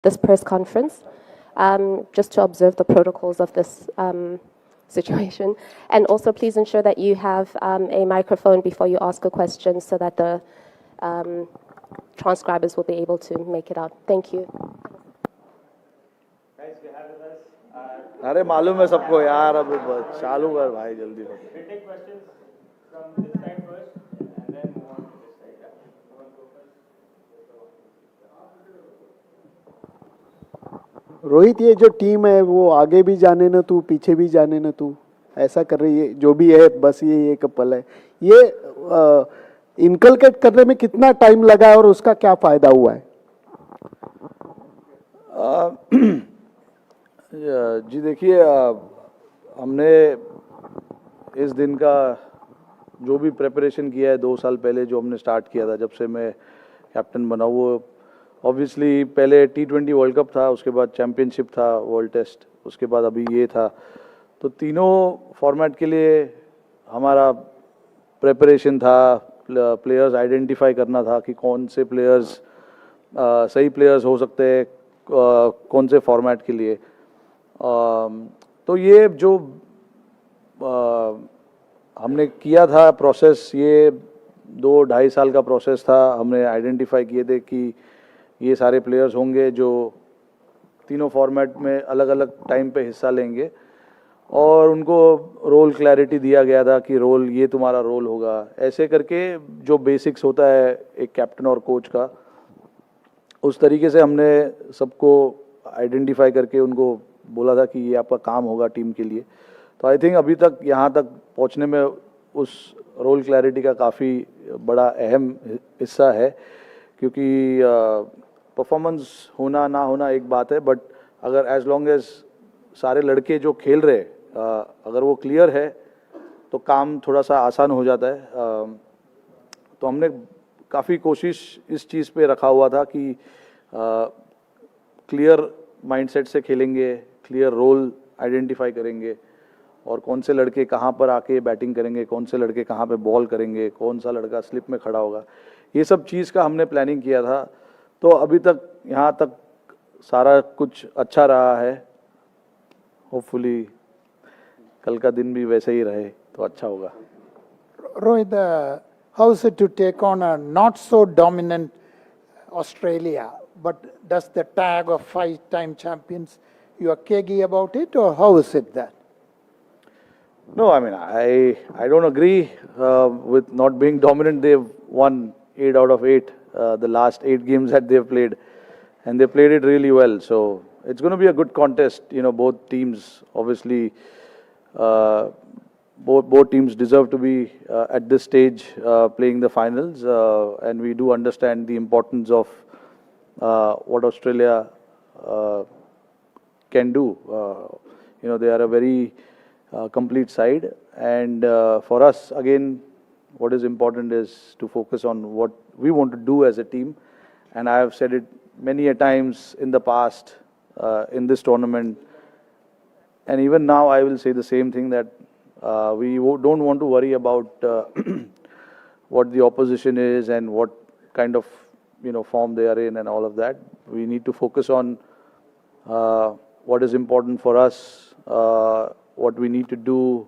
this press conference, just to observe the protocols of this situation. And also please ensure that you have a microphone before you ask a question so that the transcribers will be able to make it out. Thank you. Guys, we have with us. अरे मालूम है सबको यार, अब चालू कर भाई जल्दी हो. We take questions from this side first, and then move on to this side. Yeah? You want to go first? Rohit, ये जो टीम है वो आगे भी जाने न तू, पीछे भी जाने न तू, ऐसा कर रही है. जो भी है बस ये एक पल है. ये इनकलकेट करने में कितना टाइम लगा है और उसका क्या फायदा हुआ है? जी देखिए, हमने इस दिन का जो भी प्रिपरेशन किया है 2 साल पहले जो हमने स्टार्ट किया था, जब से मैं कैप्टन बना, वो ऑब्वियसली पहले T20 वर्ल्ड कप था, उसके बाद चैम्पियनशिप था, वर्ल्ड टेस्ट, उसके बाद अभी ये था. तो तीनों फॉर्मेट के लिए हमारा प्रिपरेशन था. प्लेयर्स आइडेंटिफाई करना था कि कौन से प्लेयर्स सही प्लेयर्स हो सकते हैं कौन से फॉर्मेट के लिए. तो ये जो हमने किया था प्रोसेस, ये 2-2.5 साल का प्रोसेस था. हमने आइडेंटिफाई किए थे कि ये सारे प्लेयर्स होंगे जो तीनों फॉर्मेट में अलग अलग टाइम पे हिस्सा लेंगे, और उनको रोल क्लैरिटी दिया गया था कि रोल ये तुम्हारा रोल होगा. ऐसे करके जो बेसिक्स होता है एक कैप्टन और कोच का, उस तरीके से हमने सबको आइडेंटिफाई करके उनको बोला था कि ये आपका काम होगा टीम के लिए. तो आई थिंक अभी तक यहाँ तक पहुँचने में उस रोल क्लैरिटी का काफ़ी बड़ा अहम हिस्सा है, क्योंकि परफॉर्मेंस होना ना होना एक बात है, बट अगर एज लॉन्ग एज सारे लड़के जो खेल रहे अगर वो क्लियर है तो काम थोड़ा सा आसान हो जाता है. तो हमने काफ़ी कोशिश इस चीज़ पे रखा हुआ था कि क्लियर माइंडसेट से खेलेंगे, क्लियर रोल आइडेंटिफाई करेंगे, और कौन से लड़के कहाँ पर आके बैटिंग करेंगे, कौन से लड़के कहाँ पे बॉल करेंगे, कौन सा लड़का स्लिप में खड़ा होगा. ये सब चीज़ का हमने प्लानिंग किया था. तो अभी तक यहाँ तक सारा कुछ अच्छा रहा है. होपफुली कल का दिन भी वैसे ही रहे तो अच्छा होगा. Rohit, how is it to take on a not so dominant Australia, but does the tag of 5-time champions, you are cagey about it, or how is it that? No, I mean, I don't agree with not being dominant. They've won 8 out of 8, the last 8 games that they've played, and they played it really well. So it's going to be a good contest. You know, both teams obviously, both teams deserve to be at this stage playing the finals, and we do understand the importance of what Australia can do. You know, they are a very complete side, and for us again what is important is to focus on what we want to do as a team. And I have said it many a times in the past in this tournament, and even now I will say the same thing, that we don't want to worry about what the opposition is and what kind of form they are in and all of that. We need to focus on what is important for us, what we need to do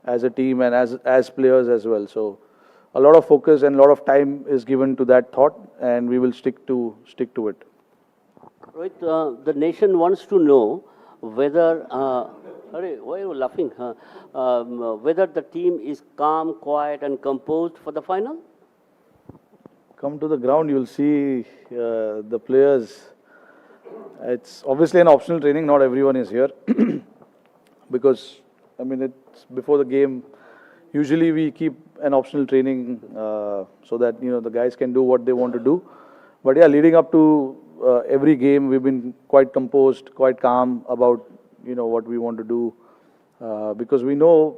as a team and as players as well. So a lot of focus and a lot of time is given to that thought, and we will stick to it. Rohit, the nation wants to know whether why are you laughing? Whether the team is calm, quiet and composed for the final? Come to the ground, you'll see the players. It's obviously an optional training, not everyone is here. Because, I mean, it's before the game. Usually we keep an optional training so that, the guys can do what they want to do. But yeah, leading up to every game, we've been quite composed, quite calm about, what we want to do. Because we know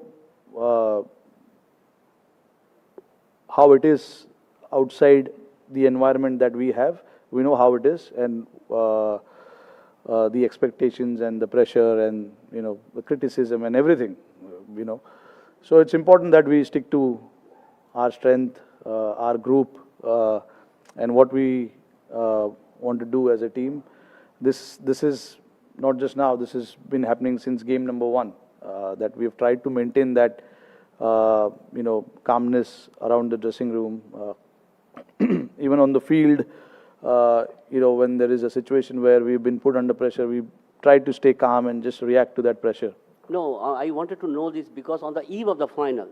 how it is outside the environment that we have. We know how it is, and the expectations and the pressure and the criticism and everything, So it's important that we stick to our strength, our group, and what we want to do as a team. this is not just now, this has been happening since game number 1, that we have tried to maintain that, calmness around the dressing room, even on the field, when there is a situation where we've been put under pressure, we try to stay calm and just react to that pressure. No, I wanted to know this because on the eve of the final,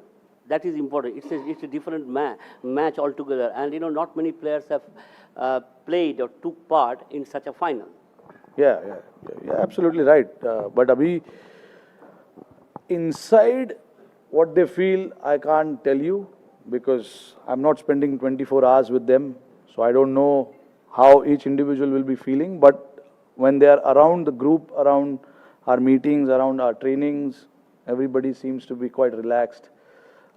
that is important. It's a different match altogether, and not many players have played or took part in such a final. Yeah, absolutely right. But abhi, inside what they feel, I can't tell you because I'm not spending 24 hours with them, so I don't know how each individual will be feeling. But when they are around the group, around our meetings, around our trainings, everybody seems to be quite relaxed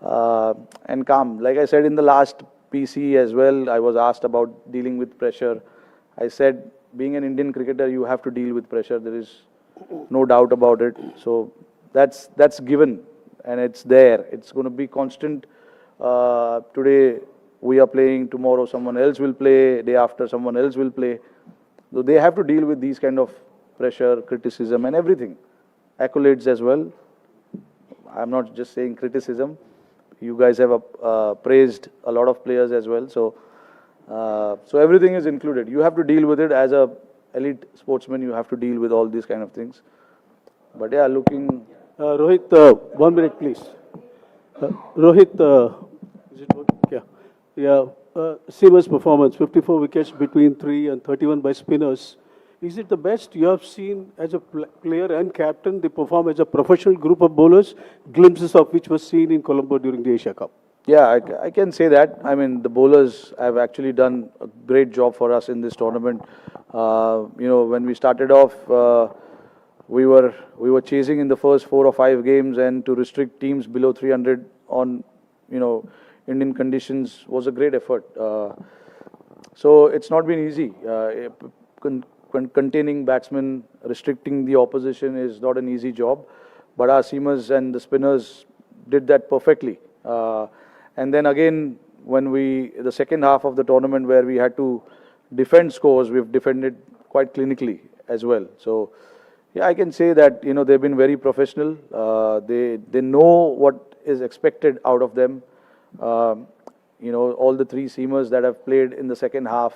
and calm. Like I said in the last PC as well, I was asked about dealing with pressure. I said, being an Indian cricketer, you have to deal with pressure. There is no doubt about it. So that's given and it's there. It's going to be constant. Today we are playing, tomorrow someone else will play, day after someone else will play. So they have to deal with these kind of pressure, criticism and everything. Accolades as well. I'm not just saying criticism. You guys have praised a lot of players as well. So everything is included. You have to deal with it as a elite sportsman. You have to deal with all these kind of things. But yeah, looking. Rohit, 1 minute, please. Rohit, is it working? Yeah. Seamer's performance, 54 wickets between 3 and 31 by spinners. Is it the best you have seen as a player and captain? They perform as a professional group of bowlers, glimpses of which was seen in Colombo during the Asia Cup. Yeah, I can say that. I mean, the bowlers have actually done a great job for us in this tournament. When we started off, we were chasing in the first 4 or 5 games, and to restrict teams below 300 on, Indian conditions was a great effort. So it's not been easy. Containing batsmen, restricting the opposition is not an easy job. But our seamers and the spinners did that perfectly. And then again, when the second half of the tournament where we had to defend scores, we've defended quite clinically as well. So, yeah, I can say that, they've been very professional. They know what is expected out of them. All the 3 seamers that have played in the second half,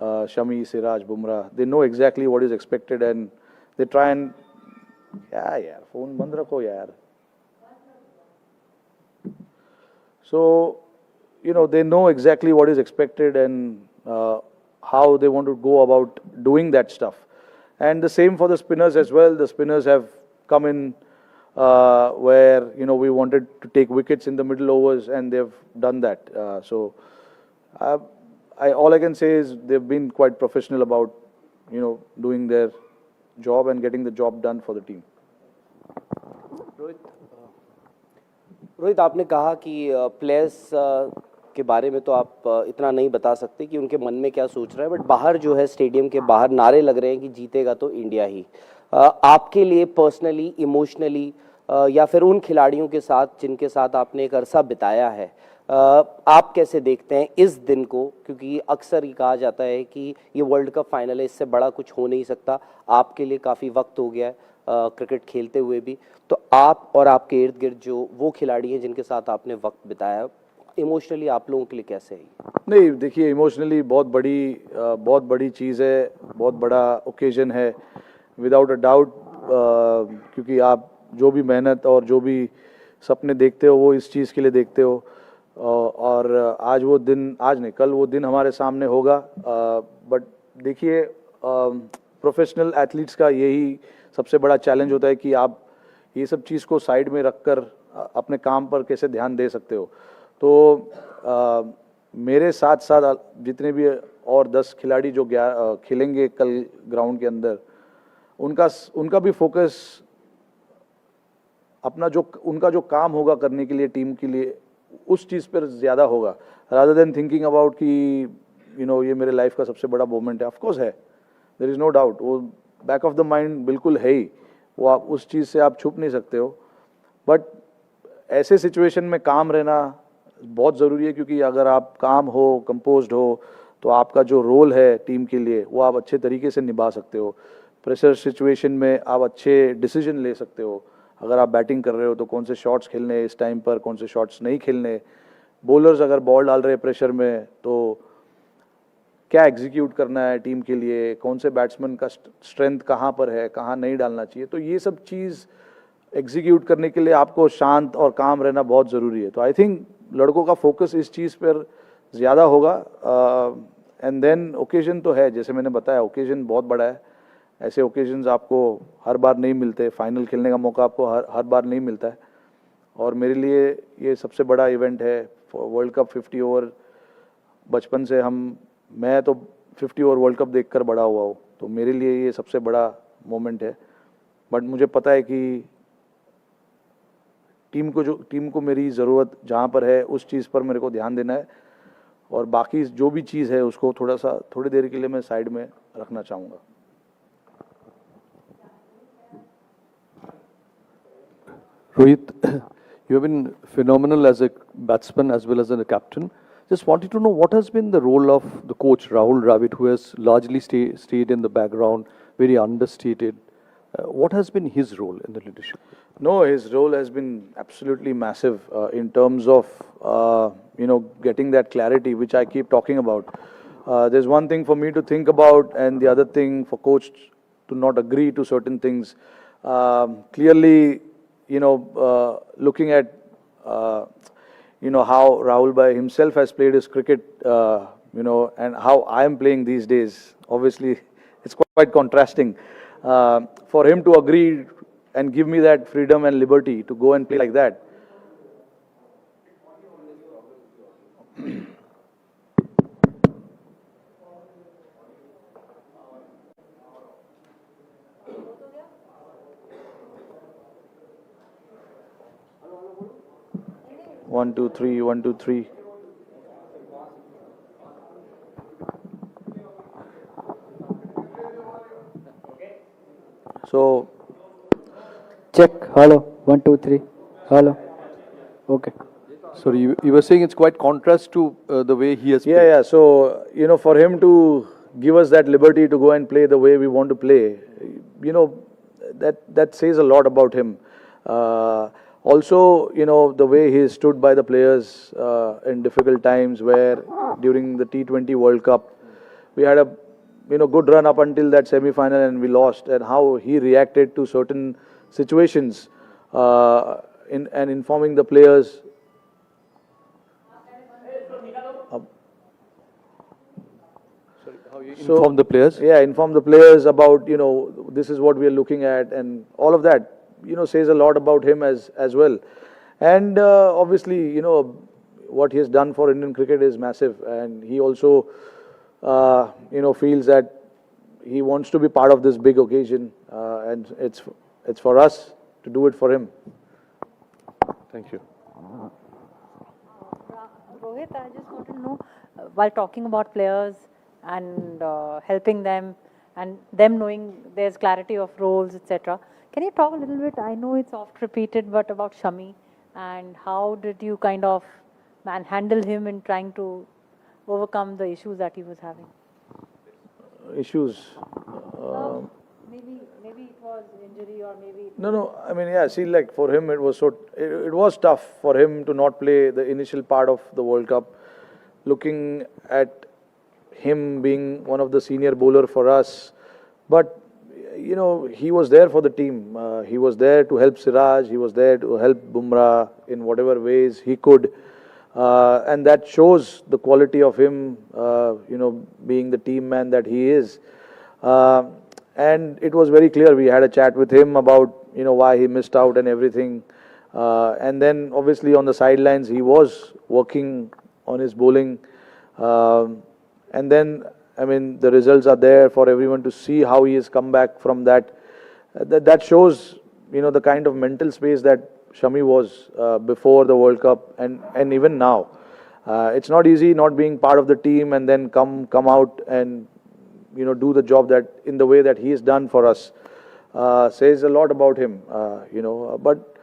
Shami, Siraj, Bumrah, they know exactly what is expected and they try and... Yeah, phone band rakho yaar. So, they know exactly what is expected and how they want to go about doing that stuff. And the same for the spinners as well. The spinners have come in where, we wanted to take wickets in the middle overs and they've done that. All I can say is they've been quite professional about, doing their job and getting the job done for the team. Rohit, आपने कहा कि players के बारे में तो आप इतना नहीं बता सकते कि उनके मन में क्या सोच रहे हैं, बट बाहर जो है स्टेडियम के बाहर नारे लग रहे हैं कि जीतेगा तो इंडिया ही। आपके लिए पर्सनली, इमोशनली या फिर उन खिलाड़ियों के साथ जिनके साथ आपने एक अरसा बिताया है, आप कैसे देखते हैं इस दिन को? क्योंकि अक्सर ये कहा जाता है कि ये वर्ल्ड कप फाइनल है, इससे बड़ा कुछ हो नहीं सकता। आपके लिए काफ़ी वक्त हो गया है क्रिकेट खेलते हुए भी, तो आप और आपके इर्द गिर्द जो वो खिलाड़ी हैं जिनके साथ आपने वक्त बिताया, इमोशनली आप लोगों के लिए कैसे है? नहीं, देखिए, इमोशनली बहुत बड़ी चीज़ है, बहुत बड़ा ओकेजन है, विदाउट अ डाउट। क्योंकि आप जो भी मेहनत और जो भी सपने देखते हो वो इस चीज़ के लिए देखते हो, और आज वो दिन, आज नहीं कल वो दिन हमारे सामने होगा। बट देखिए, प्रोफेशनल एथलीट्स का यही सबसे बड़ा चैलेंज होता है कि आप ये सब चीज़ को साइड में रखकर अपने काम पर कैसे ध्यान दे सकते हो। तो मेरे साथ साथ जितने भी और 10 खिलाड़ी जो खेलेंगे कल ग्राउंड के अंदर, उनका भी फोकस अपना उनका जो काम होगा करने के लिए टीम के लिए, उस चीज़ पर ज़्यादा होगा, रादर देन थिंकिंग अबाउट कि ये मेरे लाइफ का सबसे बड़ा मोमेंट है। ऑफकोर्स है, देयर इज़ नो डाउट, वो बैक ऑफ द माइंड बिल्कुल है ही, वो आप उस चीज़ से आप छुप नहीं सकते हो। बट ऐसे सिचुएशन में काम रहना बहुत ज़रूरी है, क्योंकि अगर आप काम हो, कंपोज्ड हो, तो आपका जो रोल है टीम के लिए वो आप अच्छे तरीके से निभा सकते हो। प्रेशर सिचुएशन में आप अच्छे डिसीजन ले सकते हो। अगर आप बैटिंग कर रहे हो तो कौन से शॉट्स खेलने इस टाइम पर, कौन से शॉट्स नहीं खेलने। बॉलर्स अगर बॉल डाल रहे हैं प्रेशर में तो क्या एग्जीक्यूट करना है टीम के लिए, कौन से बैट्समैन का स्ट्रेंथ कहाँ पर है, कहाँ नहीं डालना चाहिए। तो ये सब चीज़ एग्जीक्यूट करने के लिए आपको शांत और काम रहना बहुत ज़रूरी है। तो आई थिंक लड़कों का फोकस इस चीज़ पर ज़्यादा होगा। एंड देन ओकेजन तो है, जैसे मैंने बताया ओकेजन बहुत बड़ा है। ऐसे ओकेजन्स आपको हर बार नहीं मिलते, फाइनल खेलने का मौका आपको हर बार नहीं मिलता है। और मेरे लिए ये सबसे बड़ा इवेंट है वर्ल्ड कप 50 ओवर। बचपन से मैं तो 50 ओवर वर्ल्ड कप देखकर बड़ा हुआ हूँ, तो मेरे लिए ये सबसे बड़ा मोमेंट है। बट मुझे पता है कि टीम को मेरी ज़रूरत जहाँ पर है उस चीज़ पर मेरे को ध्यान देना है, और बाकी जो भी चीज़ है उसको थोड़ी देर के लिए मैं साइड में रखना चाहूँगा। Rohit, you have been phenomenal as a batsman as well as a captain. Just wanted to know what has been the role of the coach Rahul Dravid, who has largely stayed in the background, very understated. What has been his role in the leadership? No, his role has been absolutely massive in terms of getting that clarity, which I keep talking about. There's one thing for me to think about, and the other thing for coach to not agree to certain things. Clearly, looking at how Rahul Bhai himself has played his cricket, and how I am playing these days. Obviously, it's quite contrasting. For him to agree and give me that freedom and liberty to go and play like that. One, two, three, 1, 2, 3. So, check. Hello. 1, 2, 3. Hello. Okay. Sorry, you were saying it's quite contrast to the way he has played. Yeah. So, for him to give us that liberty to go and play the way we want to play, that says a lot about him. Also, the way he stood by the players in difficult times, where during the T20 World Cup, we had a good run up until that semi-final and we lost, and how he reacted to certain situations and informing the players. How you inform the players? Yeah, inform the players about, this is what we are looking at, and all of that, says a lot about him as well. And obviously, what he has done for Indian cricket is massive, and he also, feels that he wants to be part of this big occasion, and it's for us to do it for him. Thank you. Rohit, I just want to know, while talking about players and helping them and them knowing there's clarity of roles, etc., can you talk a little bit, I know it's oft repeated, but about Shami, and how did you kind of handle him in trying to overcome the issues that he was having? Issues? Maybe it was injury, or maybe... No. I mean, yeah, see, like for him, it was tough for him to not play the initial part of the World Cup. Looking at him being one of the senior bowler for us, but he was there for the team. He was there to help Siraj. He was there to help Bumrah in whatever ways he could, and that shows the quality of him. Being the team man that he is. And it was very clear. We had a chat with him about why he missed out and everything. And then obviously on the sidelines he was working on his bowling. And then, I mean, the results are there for everyone to see how he has come back from that. That shows, the kind of mental space that Shami was before the World Cup and even now. It's not easy not being part of the team and then come out and do the job that in the way that he has done for us. Says a lot about him. But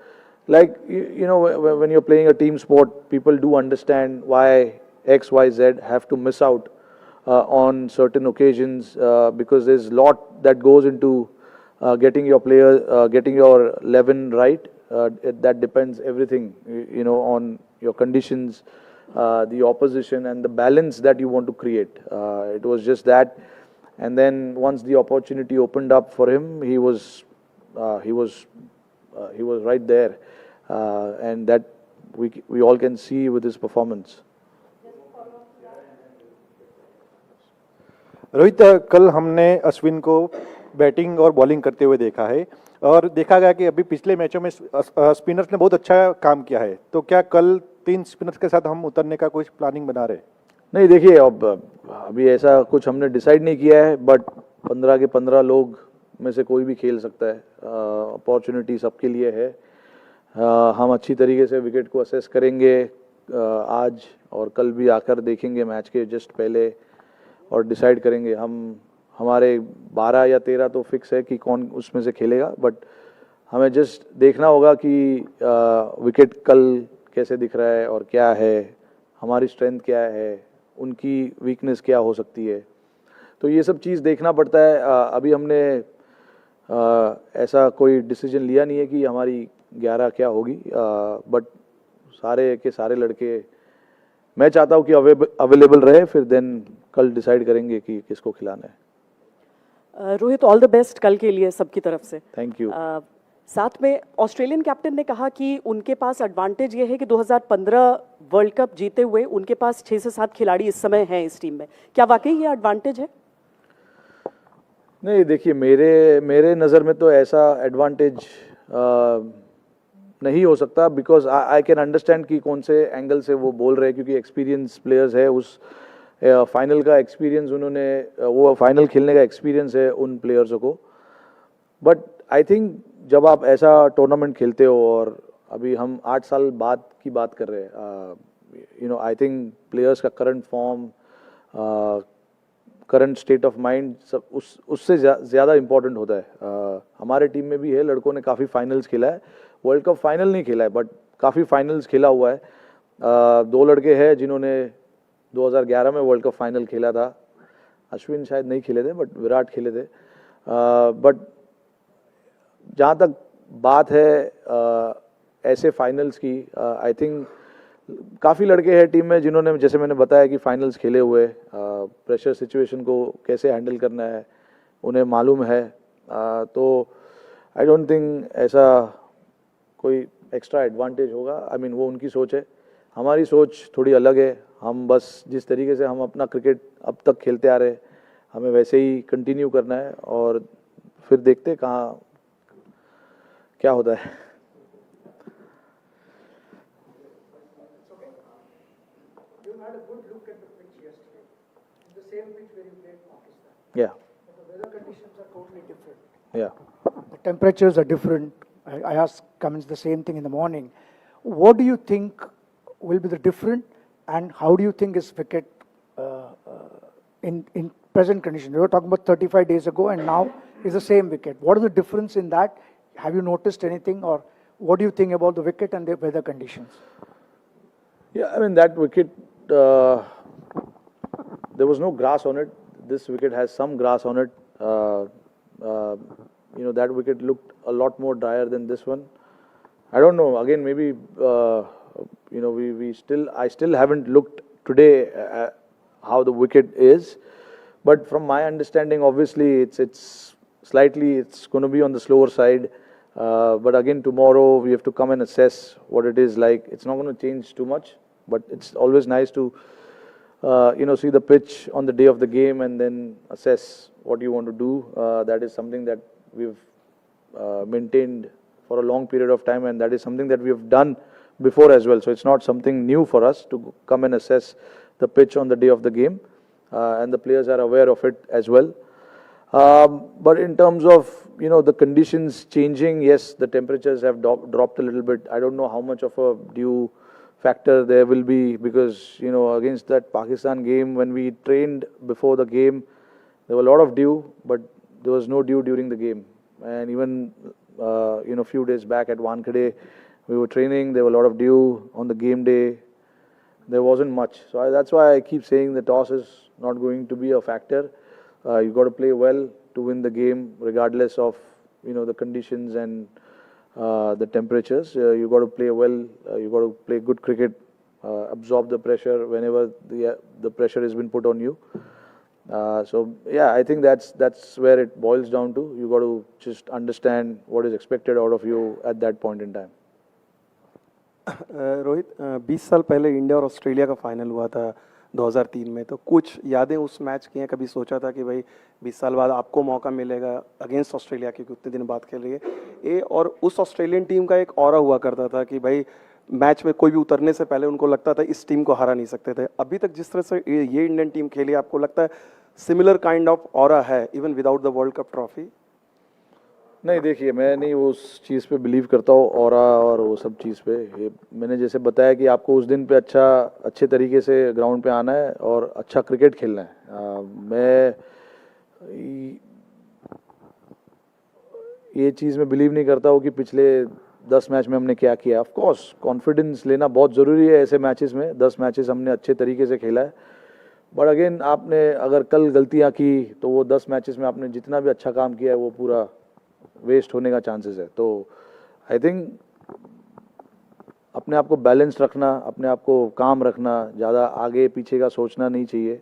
like when you're playing a team sport, people do understand why X, Y, Z have to miss out on certain occasions, because there's a lot that goes into getting your player, getting your 11 right. That depends everything, on your conditions, the opposition, and the balance that you want to create. It was just that, and then once the opportunity opened up for him, he was right there, and that we all can see with his performance. Rohit, कल हमने अश्विन को batting और bowling करते हुए देखा है और देखा गया कि अभी पिछले मैचों में स्पिनर्स ने बहुत अच्छा काम किया है, तो क्या कल 3 स्पिनर्स के साथ हम उतरने का कुछ प्लानिंग बना रहे? नहीं, देखिए, अब अभी ऐसा कुछ हमने डिसाइड नहीं किया है, बट 15 के 15 लोग में से कोई भी खेल सकता है. अपॉर्चुनिटी सबके लिए है. हम अच्छी तरीके से विकेट को असेस करेंगे आज और कल भी आकर देखेंगे मैच के जस्ट पहले और डिसाइड करेंगे. हमारे 12 या 13 तो फिक्स है कि कौन उसमें से खेलेगा, बट हमें जस्ट देखना होगा कि विकेट कल कैसे दिख रहा है और क्या है, हमारी स्ट्रेंथ क्या है, उनकी वीकनेस क्या हो सकती है. तो ये सब चीज़ देखना पड़ता है. अभी हमने ऐसा कोई डिसीजन लिया नहीं है कि हमारी 11 क्या होगी, बट सारे के सारे लड़के मैं चाहता हूँ कि अवेलेबल रहे, फिर देन कल डिसाइड करेंगे कि किसको खिलाना है. रोहित, ऑल द बेस्ट कल के लिए सबकी तरफ से. Thank you. साथ में ऑस्ट्रेलियन कैप्टन ने कहा कि उनके पास एडवांटेज ये है कि 2015 वर्ल्ड कप जीते हुए उनके पास 6 से 7 खिलाड़ी इस समय हैं इस टीम में. क्या वाकई ये एडवांटेज है? नहीं, देखिए, मेरे नज़र में तो ऐसा एडवांटेज नहीं हो सकता, बिकॉज आई कैन अंडरस्टैंड कि कौन से एंगल से वो बोल रहे हैं, क्योंकि एक्सपीरियंस प्लेयर्स है. उस फाइनल का एक्सपीरियंस वो फाइनल खेलने का एक्सपीरियंस है उन प्लेयर्सों को. बट आई थिंक जब आप ऐसा टूर्नामेंट खेलते हो, और अभी हम 8 साल बाद की बात कर रहे हैं, आई थिंक प्लेयर्स का current form, current state of mind सब उससे ज़्यादा इम्पोर्टेंट होता है. हमारे टीम में भी है, लड़कों ने काफ़ी फाइनल्स खेला है. वर्ल्ड कप फाइनल नहीं खेला है, बट काफ़ी फाइनल्स खेला हुआ है. 2 लड़के हैं जिन्होंने 2011 में वर्ल्ड कप फाइनल खेला था. अश्विन शायद नहीं खेले थे, बट विराट खेले थे. बट जहाँ तक बात है ऐसे फाइनल्स की, आई थिंक काफ़ी लड़के हैं टीम में जिन्होंने, जैसे मैंने बताया, कि फाइनल्स खेले हुए, प्रेशर सिचुएशन को कैसे हैंडल करना है उन्हें मालूम है. तो आई डोंट थिंक ऐसा कोई एक्स्ट्रा एडवांटेज होगा. आई मीन, वो उनकी सोच है. हमारी सोच थोड़ी अलग है. हम बस जिस तरीके से हम अपना क्रिकेट अब तक खेलते आ रहे, हमें वैसे ही कंटिन्यू करना है, और फिर देखते कहाँ क्या होता है. Yeah. The weather conditions are totally different. Yeah. The temperatures are different. I asked Cummins the same thing in the morning. What do you think will be the different, and how do you think is wicket in present conditions? We were talking about 35 days ago, and now is the same wicket. What is the difference in that? Have you noticed anything, or what do you think about the wicket and the weather conditions? Yeah, I mean, that wicket, there was no grass on it. This wicket has some grass on it. That wicket looked a lot more drier than this one. I don't know. Again, maybe I still haven't looked today at how the wicket is, but from my understanding, obviously it's going to be on the slower side. But again, tomorrow we have to come and assess what it is like. It's not going to change too much, but it's always nice to see the pitch on the day of the game and then assess what you want to do. That is something that we've maintained for a long period of time, and that is something that we have done before as well. So it's not something new for us to come and assess the pitch on the day of the game, and the players are aware of it as well. But in terms of the conditions changing, yes, the temperatures have dropped a little bit. I don't know how much of a due factor there will be, because against that Pakistan game, when we trained before the game, there were a lot of dew, but there was no dew during the game. And even a few days back at Wankhede, we were training, there were a lot of dew. On the game day, there wasn't much. So that's why I keep saying the toss is not going to be a factor. You got to play well to win the game, regardless of the conditions and the temperatures. You got to play well. You got to play good cricket. Absorb the pressure whenever the pressure has been put on you. So yeah, I think that's where it boils down to. You got to just understand what is expected out of you at that point in time. Rohit 20 साल पहले India और Australia का final हुआ था 2003 में, तो कुछ यादें उस मैच की हैं? कभी सोचा था कि भाई 20 साल बाद आपको मौका मिलेगा अगेंस्ट ऑस्ट्रेलिया, क्योंकि उतने दिन बाद खेल रही है ये, और उस ऑस्ट्रेलियन टीम का एक ऑरा हुआ करता था कि भाई मैच में कोई भी उतरने से पहले उनको लगता था इस टीम को हरा नहीं सकते थे। अभी तक जिस तरह से ये इंडियन टीम खेली, आपको लगता है सिमिलर काइंड ऑफ ऑरा है even without the world cup trophy? नहीं, देखिए, मैं नहीं उस चीज़ पे बिलीव करता हूँ ऑरा और वो सब चीज़ पे। ये मैंने जैसे बताया कि आपको उस दिन पे अच्छे तरीके से ग्राउंड पे आना है और अच्छा क्रिकेट खेलना है। मैं ये चीज़ में बिलीव नहीं करता हूँ कि पिछले 10 मैच में हमने क्या किया। ऑफ कोर्स कॉन्फिडेंस लेना बहुत ज़रूरी है ऐसे मैचेस में। 10 मैचेस हमने अच्छे तरीके से खेला है, बट अगेन आपने अगर कल गलतियाँ की तो वो 10 मैचेस में आपने जितना भी अच्छा काम किया है वो पूरा वेस्ट होने का चांसेस है। तो आई थिंक अपने आप को बैलेंस रखना, अपने आप को काम रखना, ज़्यादा आगे पीछे का सोचना नहीं चाहिए।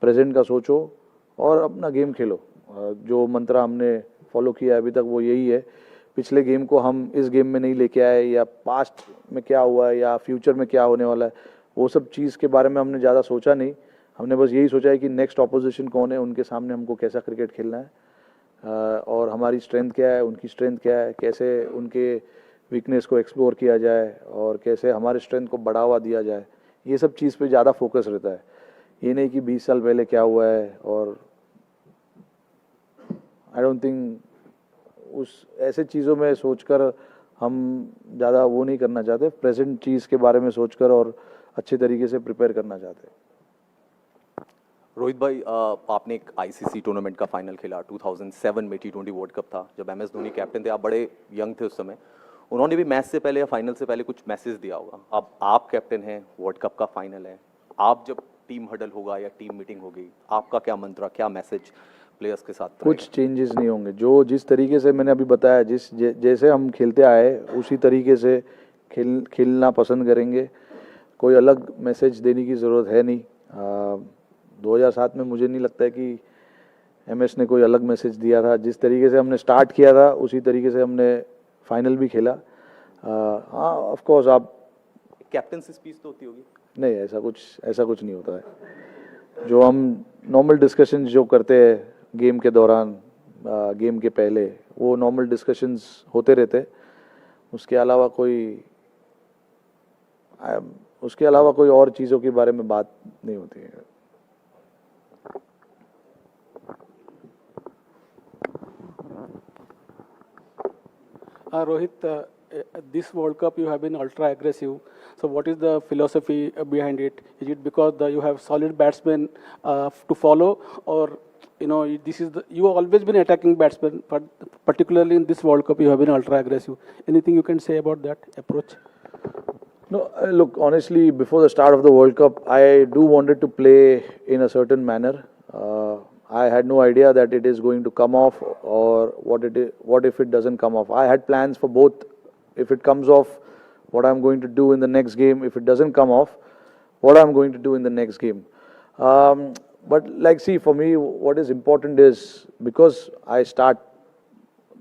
प्रेजेंट का सोचो और अपना गेम खेलो। जो मंत्र हमने फॉलो किया अभी तक वो यही है। पिछले गेम को हम इस गेम में नहीं लेके आए, या पास्ट में क्या हुआ है या फ्यूचर में क्या होने वाला है, वो सब चीज़ के बारे में हमने ज़्यादा सोचा नहीं। हमने बस यही सोचा है कि नेक्स्ट ऑपोजिशन कौन है, उनके सामने हमको कैसा क्रिकेट खेलना है, और हमारी स्ट्रेंथ क्या है, उनकी स्ट्रेंथ क्या है, कैसे उनके वीकनेस को एक्सप्लोर किया जाए और कैसे हमारे स्ट्रेंथ को बढ़ावा दिया जाए। ये सब चीज़ पे ज़्यादा फोकस रहता है। ये नहीं कि 20 साल पहले क्या हुआ है, और आई डोंट थिंक उस ऐसे चीज़ों में सोचकर हम ज़्यादा वो नहीं करना चाहते। प्रेजेंट चीज़ के बारे में सोचकर और अच्छे तरीके से प्रिपेयर करना चाहते हैं। रोहित भाई, आपने एक आईसीसी टूर्नामेंट का फाइनल खेला 2007 में, T20 वर्ल्ड कप था जब MS धोनी कैप्टन थे। आप बड़े यंग थे उस समय। उन्होंने भी मैच से पहले या फाइनल से पहले कुछ मैसेज दिया होगा। अब आप कैप्टन हैं, वर्ल्ड कप का फाइनल है, आप जब टीम हडल होगा या टीम मीटिंग होगी, आपका क्या मंत्र, क्या मैसेज प्लेयर्स के साथ? कुछ चेंजेस नहीं होंगे। जिस तरीके से मैंने अभी बताया, जैसे हम खेलते आए उसी तरीके से खेलना पसंद करेंगे। कोई अलग मैसेज देने की ज़रूरत है नहीं। 2007 में मुझे नहीं लगता है कि MS ने कोई अलग मैसेज दिया था। जिस तरीके से हमने स्टार्ट किया था उसी तरीके से हमने फाइनल भी खेला। हाँ, ऑफ कोर्स आप कैप्टन से स्पीच तो होती होगी? नहीं, ऐसा कुछ नहीं होता है। जो हम नॉर्मल डिस्कशंस जो करते हैं गेम के दौरान, गेम के पहले, वो नॉर्मल डिस्कशंस होते रहते। उसके अलावा कोई और चीज़ों के बारे में बात नहीं होती है। Rohit, this World Cup you have been ultra aggressive. So what is the philosophy behind it? Is it because you have solid batsmen to follow, or you have always been attacking batsmen, but particularly in this World Cup you have been ultra aggressive? Anything you can say about that approach? No, look, honestly, before the start of the World Cup, I do wanted to play in a certain manner. I had no idea that it is going to come off, or what if it doesn't come off. I had plans for both. If it comes off, what I'm going to do in the next game. If it doesn't come off, what I'm going to do in the next game. But see, for me, what is important is, because I start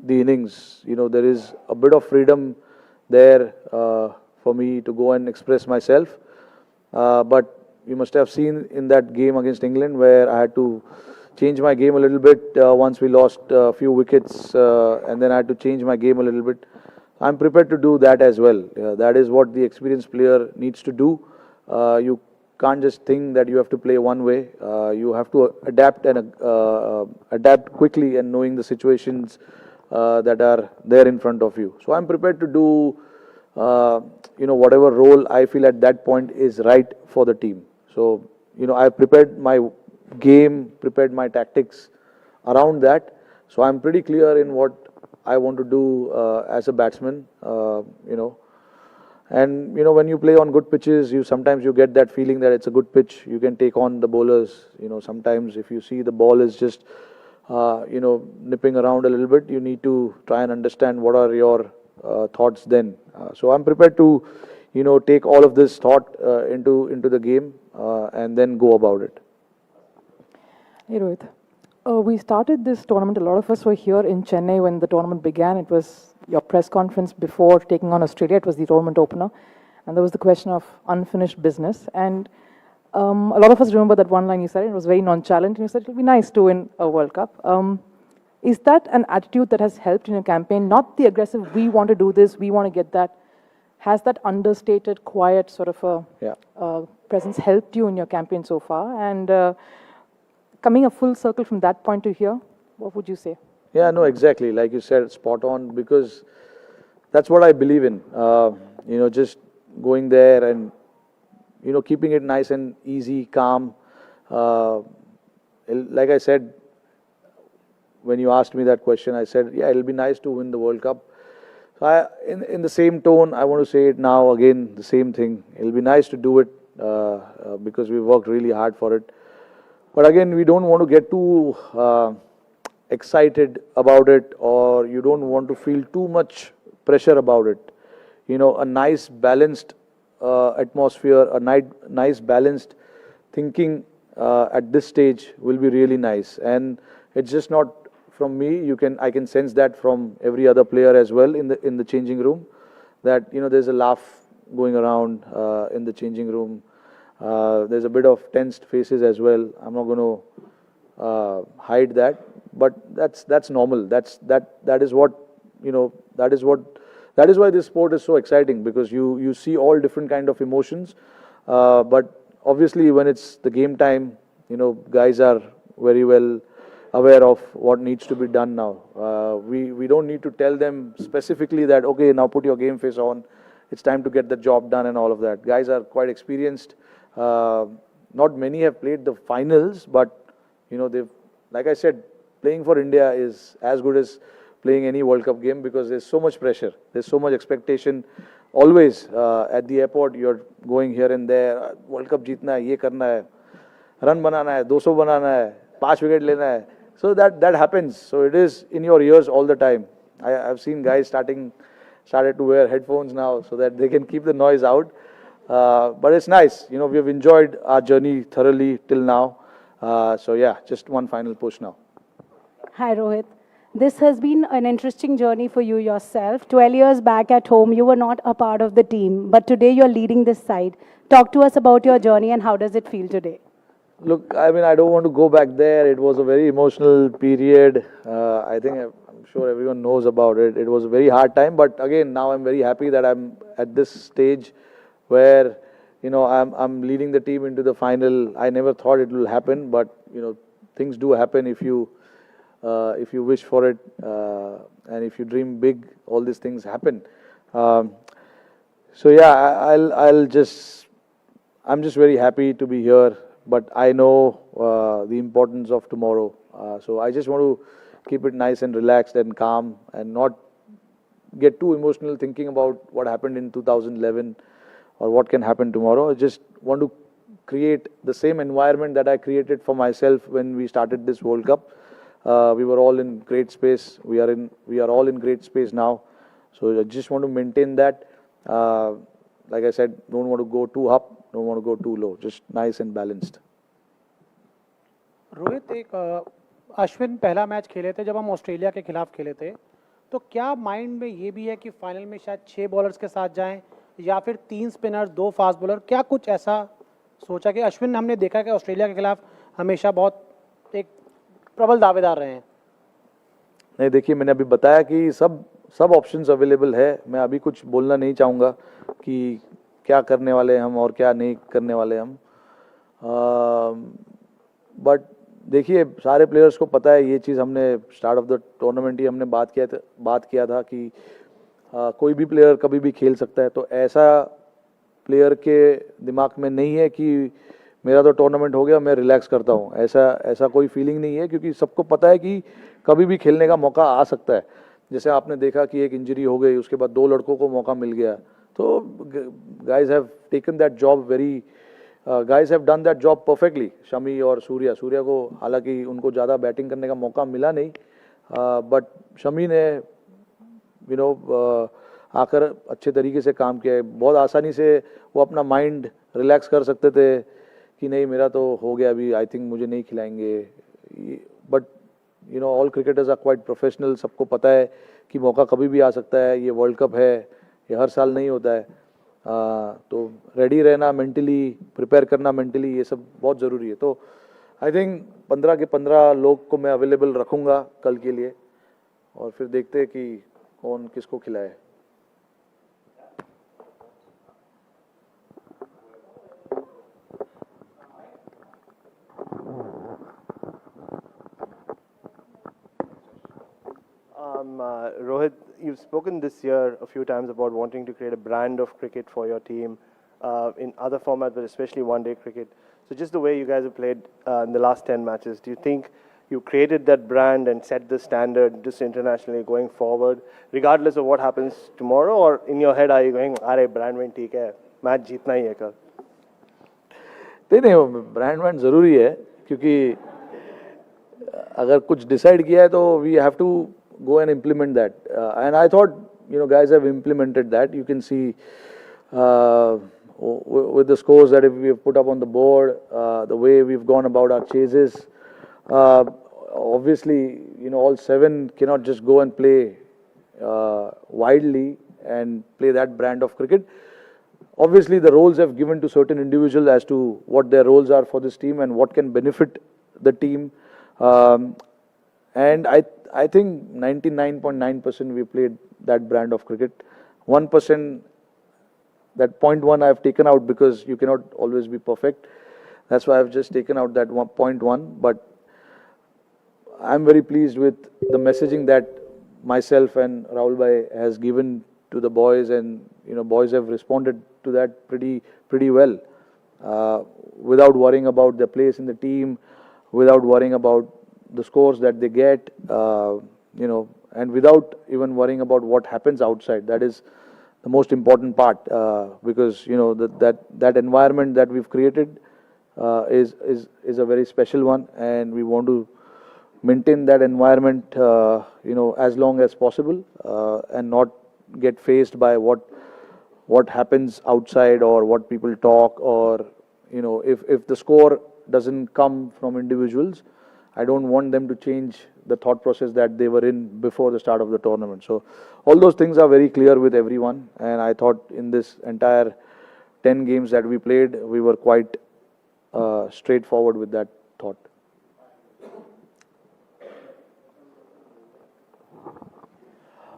the innings, there is a bit of freedom there for me to go and express myself. But you must have seen in that game against England where I had to change my game a little bit once we lost a few wickets, and then I had to change my game a little bit. I'm prepared to do that as well. That is what the experienced player needs to do. You can't just think that you have to play one way. You have to adapt and adapt quickly, and knowing the situations that are there in front of you. So I'm prepared to do whatever role I feel at that point is right for the team. So I prepared my game, prepared my tactics around that. So I'm pretty clear in what I want to do as a batsman. And when you play on good pitches, sometimes you get that feeling that it's a good pitch. You can take on the bowlers. Sometimes if you see the ball is just nipping around a little bit, you need to try and understand what are your thoughts then. So I'm prepared to take all of this thought into the game and then go about it. Hey Rohit, we started this tournament, a lot of us were here in Chennai when the tournament began. It was your press conference before taking on Australia. It was the tournament opener, and there was the question of unfinished business. And a lot of us remember that one line you said. It was very nonchalant, and you said it'll be nice to win a World Cup. Is that an attitude that has helped in your campaign? Not the aggressive, we want to do this, we want to get that. Has that understated, quiet sort of a presence helped you in your campaign so far? And coming a full circle from that point to here, what would you say? Yeah, no, exactly. Like you said, spot on, because that's what I believe in. Just going there and, keeping it nice and easy, calm. Like I said, when you asked me that question, I said, yeah, it'll be nice to win the World Cup. So in the same tone, I want to say it now again, the same thing. It'll be nice to do it because we worked really hard for it. But again, we don't want to get too excited about it, or you don't want to feel too much pressure about it. A nice balanced atmosphere, a nice balanced thinking at this stage will be really nice. And it's just not from me. I can sense that from every other player as well in the changing room, that there's a laugh going around in the changing room. There's a bit of tensed faces as well. I'm not going to hide that, but that's normal. That is what that is why this sport is so exciting, because you see all different kind of emotions. But obviously, when it's the game time, guys are very well aware of what needs to be done now. We don't need to tell them specifically that, okay, now put your game face on. It's time to get the job done and all of that. Guys are quite experienced. Not many have played the finals, but they've, like I said, playing for India is as good as playing any World Cup game, because there's so much pressure, there's so much expectation. Always at the airport, you're going here and there. World Cup जीतना है, ये करना है, run बनाना है, 200 बनाना है, 5 wicket लेना है. So that happens. So it is in your ears all the time. I've seen guys started to wear headphones now so that they can keep the noise out. But it's nice. We've enjoyed our journey thoroughly till now. So yeah, just one final push now. Hi Rohit. This has been an interesting journey for you yourself. 12 years back at home, you were not a part of the team, but today you're leading this side. Talk to us about your journey and how does it feel today? Look, I mean, I don't want to go back there. It was a very emotional period. I'm sure everyone knows about it. It was a very hard time, but again, now I'm very happy that I'm at this stage where, I'm leading the team into the final. I never thought it will happen, but, things do happen if you wish for it, and if you dream big, all these things happen. So yeah, I'm just very happy to be here, but I know the importance of tomorrow. So I just want to keep it nice and relaxed and calm and not get too emotional thinking about what happened in 2011 or what can happen tomorrow. I just want to create the same environment that I created for myself when we started this World Cup. We were all in great space. We are all in great space now. So I just want to maintain that. Like I said, don't want to go too up, don't want to go too low. Just nice and balanced. Rohit, एक अश्विन पहला match खेले थे जब हम Australia के खिलाफ खेले थे, तो क्या माइंड में ये भी है कि फाइनल में शायद 6 बॉलर्स के साथ जाएं या फिर 3 स्पिनर्स 2 फास्ट बॉलर? क्या कुछ ऐसा सोचा कि अश्विन हमने देखा कि ऑस्ट्रेलिया के खिलाफ हमेशा बहुत एक प्रबल दावेदार रहे हैं? नहीं, देखिए, मैंने अभी बताया कि सब ऑप्शंस अवेलेबल है. मैं अभी कुछ बोलना नहीं चाहूँगा कि क्या करने वाले हम और क्या नहीं करने वाले हम. बट देखिए, सारे प्लेयर्स को पता है ये चीज़. हमने स्टार्ट ऑफ द टूर्नामेंट ही हमने बात किया था कि कोई भी प्लेयर कभी भी खेल सकता है. तो ऐसा प्लेयर के दिमाग में नहीं है कि मेरा तो टूर्नामेंट हो गया, मैं रिलैक्स करता हूँ. ऐसा कोई फीलिंग नहीं है, क्योंकि सबको पता है कि कभी भी खेलने का मौका आ सकता है. जैसे आपने देखा कि एक इंजरी हो गई, उसके बाद 2 लड़कों को मौका मिल गया. So guys have taken that job guys have done that job perfectly. Shami और सूर्या को हालांकि उनको ज़्यादा बैटिंग करने का मौका मिला नहीं, बट शमी ने आकर अच्छे तरीके से काम किया है. बहुत आसानी से वो अपना माइंड रिलैक्स कर सकते थे कि नहीं मेरा तो हो गया अभी, आई थिंक मुझे नहीं खिलाएंगे. But all cricketers are quite professional. सबको पता है कि मौका कभी भी आ सकता है. ये वर्ल्ड कप है, ये हर साल नहीं होता है. तो रेडी रहना मेंटली, प्रिपेयर करना मेंटली, ये सब बहुत ज़रूरी है. तो आई थिंक 15 के 15 लोग को मैं अवेलेबल रखूँगा कल के लिए, और फिर देखते हैं कि कौन किसको खिलाए. Rohit, you've spoken this year a few times about wanting to create a brand of cricket for your team in other formats, but especially one-day cricket. So just the way you guys have played in the last 10 matches, do you think you created that brand and set the standard just internationally going forward, regardless of what happens tomorrow? Or in your head, are you going, "Arey, brand win ठीक है, match जीतना ही है कल"? नहीं, brand wand ज़रूरी है, क्योंकि अगर कुछ डिसाइड किया है तो we have to go and implement that. And I thought, guys have implemented that. You can see with the scores that we have put up on the board, the way we've gone about our chases. Obviously, all 7 cannot just go and play widely and play that brand of cricket. Obviously, the roles have given to certain individuals as to what their roles are for this team and what can benefit the team. And I think 99.9% we played that brand of cricket. 1%, that 0.1 I've taken out because you cannot always be perfect. That's why I've just taken out that 0.1. But I'm very pleased with the messaging that myself and Rahul Bhai has given to the boys, and boys have responded to that pretty well, without worrying about their place in the team, without worrying about the scores that they get, and without even worrying about what happens outside. That is the most important part, because that environment that we've created is a very special one, and we want to maintain that environment as long as possible, and not get faced by what happens outside or what people talk, or if the score doesn't come from individuals, I don't want them to change the thought process that they were in before the start of the tournament. So all those things are very clear with everyone, and I thought in this entire 10 games that we played, we were quite straightforward with that thought.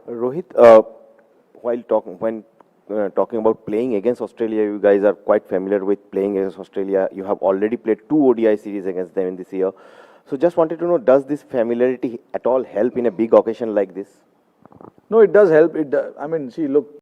Rohit, while talking about playing against Australia, you guys are quite familiar with playing against Australia. You have already played 2 ODI series against them in this year. So just wanted to know, does this familiarity at all help in a big occasion like this? No, it does help. I mean, see, look,